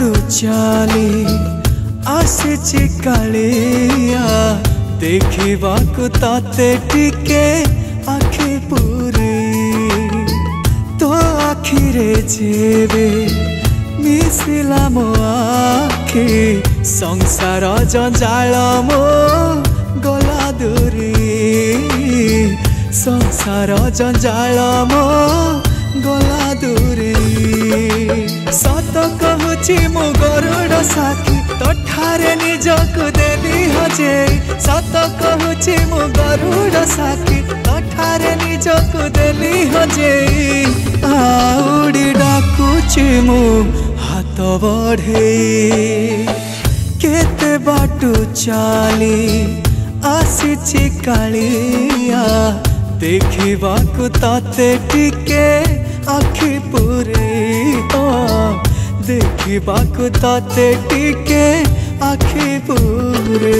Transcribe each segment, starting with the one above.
बाटू चली आसी कालिया देखा ताते टिके आखि पूरी तो आखिरे जेबे मिसिला मो आखि संसार जंजाल मो गला दूरी संसार जंजाल मो गला दूरी सत कहूची मो गरुड़ साखी तोठारे निजकु देली हजे सत कहूची मो गरुड़ साखी तोठारे निजकु देली हजे आउड़ी डाकुची मु हाथ बढ़े केते बाटू चली आसी कालिया देखा ताते टिके आखि पूरी देखा ताते टिके आखि पूरी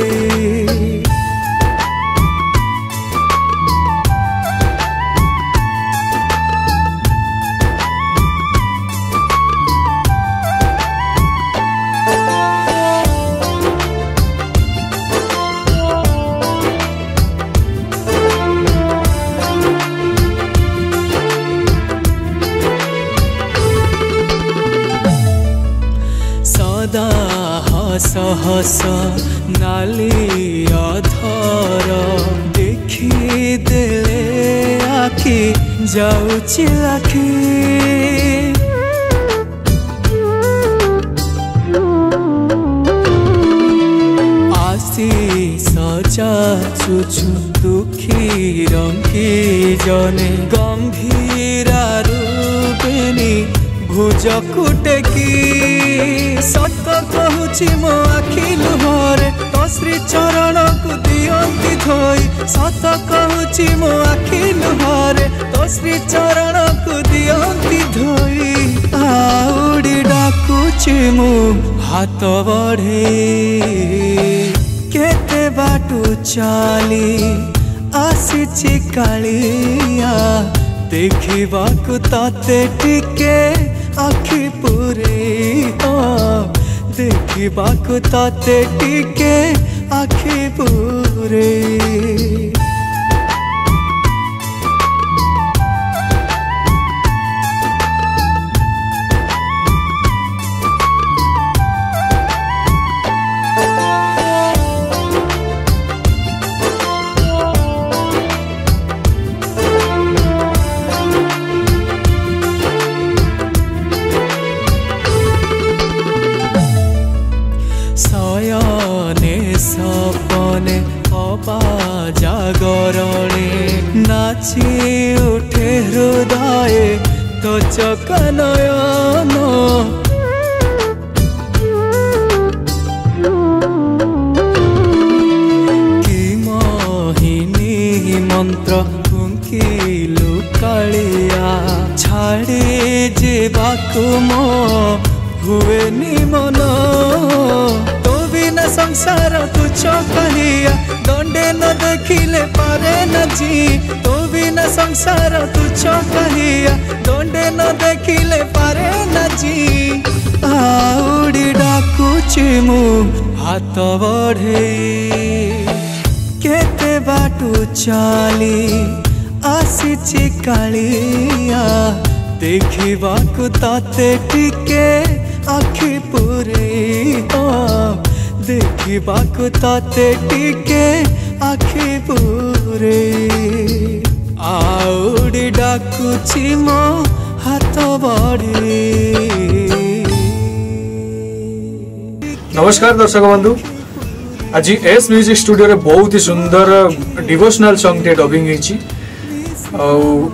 हस हस नाली अधर देखी देले आखि जाऊची आखि आसी सजा चुचु दुखी रंगी जने गंभीरा रूपेनी भुज कुटेकी सत कहूची मो आखि लुहरे तो श्री चरण को दियंती धोई सत कहूची मो आखि लुहरे तो श्री चरण को दियंती धोई आउड़ी डाकुची मु हाथ बढ़े केते बाटू चली आसी कालिया देखा ताते टिके आखि पूरी देखा ताते टिके आखि पूरी सपने अबा जागरणे नाची उठे हृदय तो चकनयन कि मोहिनी मंत्र फुंकिलु कालिया छाड़ी जेबाकु मो हुए नि मन संसार तुच्छ कहिया दंडे न देखिले पारे न जी तो बिना संसार तुच्छ कहिया दंडे न देखिले पारे न जी आउड़ी डाकुची मु हाथ बढ़े केते बाटू चली आसी कालिया देखा ताते टिके आखि पूरी देखा ताते टिके आखि पूरी आउड़ी डाकुची मो हाथ बढ़े। नमस्कार दर्शक बंधु, आज एस म्यूजिक स्टूडियो रे बहुत ही सुंदर डिवोशनल सॉन्ग टे डबिंग होईची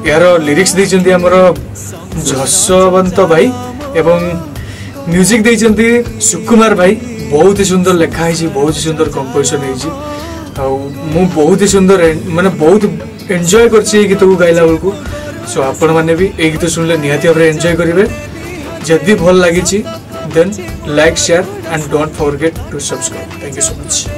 यार लिरिक्स देइचंती हमर जसवंत भाई एवं म्यूजिक देइचंती सुकुमार भाई। बहुत ही सुंदर लिखा है, बहुत ही सुंदर कंपोजिशन है। मु बहुत ही सुंदर माने बहुत एंजॉय करछि गीत को गाइला बेल को। सो आपण माने भी ए गीत सुनले निहाती भाबरे एंजॉय करिवे। जदि भल लागिछि then like share and don't forget to subscribe. Thank you so much.